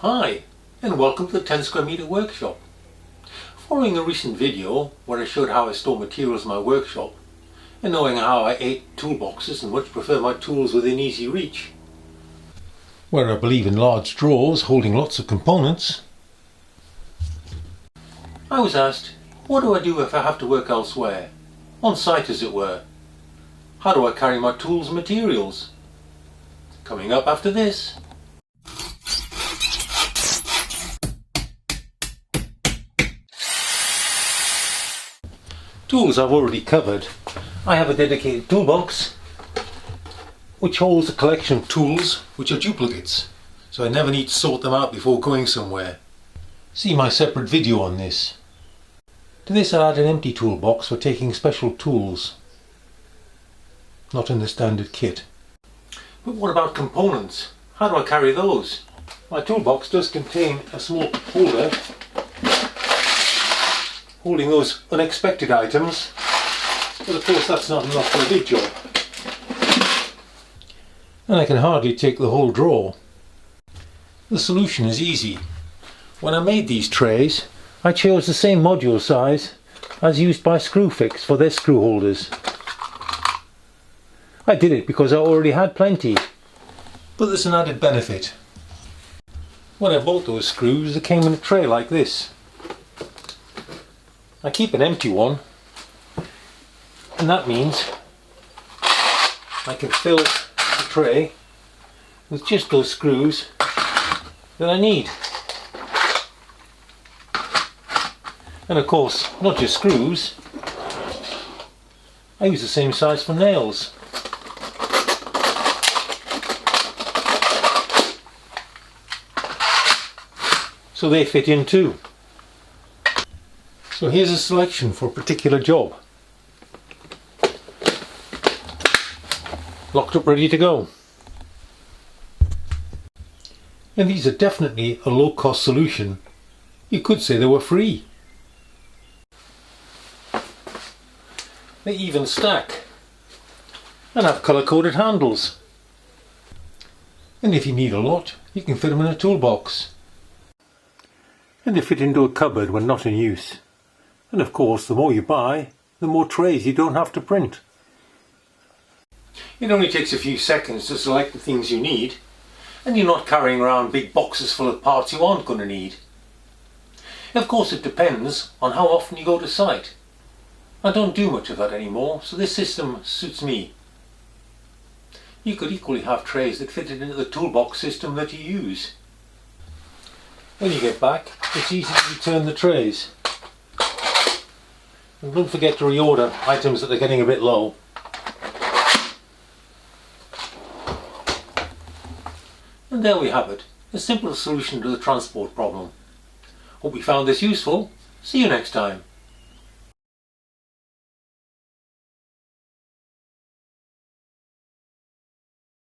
Hi, and welcome to the 10 square meter workshop. Following a recent video where I showed how I store materials in my workshop, and knowing how I hate toolboxes and much prefer my tools within easy reach, where I believe in large drawers holding lots of components, I was asked, what do I do if I have to work elsewhere? On site, as it were. How do I carry my tools and materials? Coming up after this. Tools I've already covered. I have a dedicated toolbox which holds a collection of tools which are duplicates, so I never need to sort them out before going somewhere. See my separate video on this. To this I add an empty toolbox for taking special tools, not in the standard kit. But what about components? How do I carry those? My toolbox does contain a small holder holding those unexpected items, but of course that's not enough for a big job. And I can hardly take the whole drawer. The solution is easy. When I made these trays, I chose the same module size as used by Screwfix for their screw holders. I did it because I already had plenty, but there's an added benefit. When I bought those screws, they came in a tray like this. I keep an empty one, and that means I can fill the tray with just those screws that I need. And of course, not just screws, I use the same size for nails. So they fit in too. So here's a selection for a particular job. Locked up, ready to go. And these are definitely a low-cost solution. You could say they were free. They even stack and have colour-coded handles. And if you need a lot, you can fit them in a toolbox. And they fit into a cupboard when not in use. And of course, the more you buy, the more trays you don't have to print. It only takes a few seconds to select the things you need, and you're not carrying around big boxes full of parts you aren't going to need. Of course, it depends on how often you go to site. I don't do much of that anymore, so this system suits me. You could equally have trays that fitted into the toolbox system that you use. When you get back, it's easy to return the trays. And don't forget to reorder items that are getting a bit low. And there we have it, a simple solution to the transport problem. Hope you found this useful. See you next time.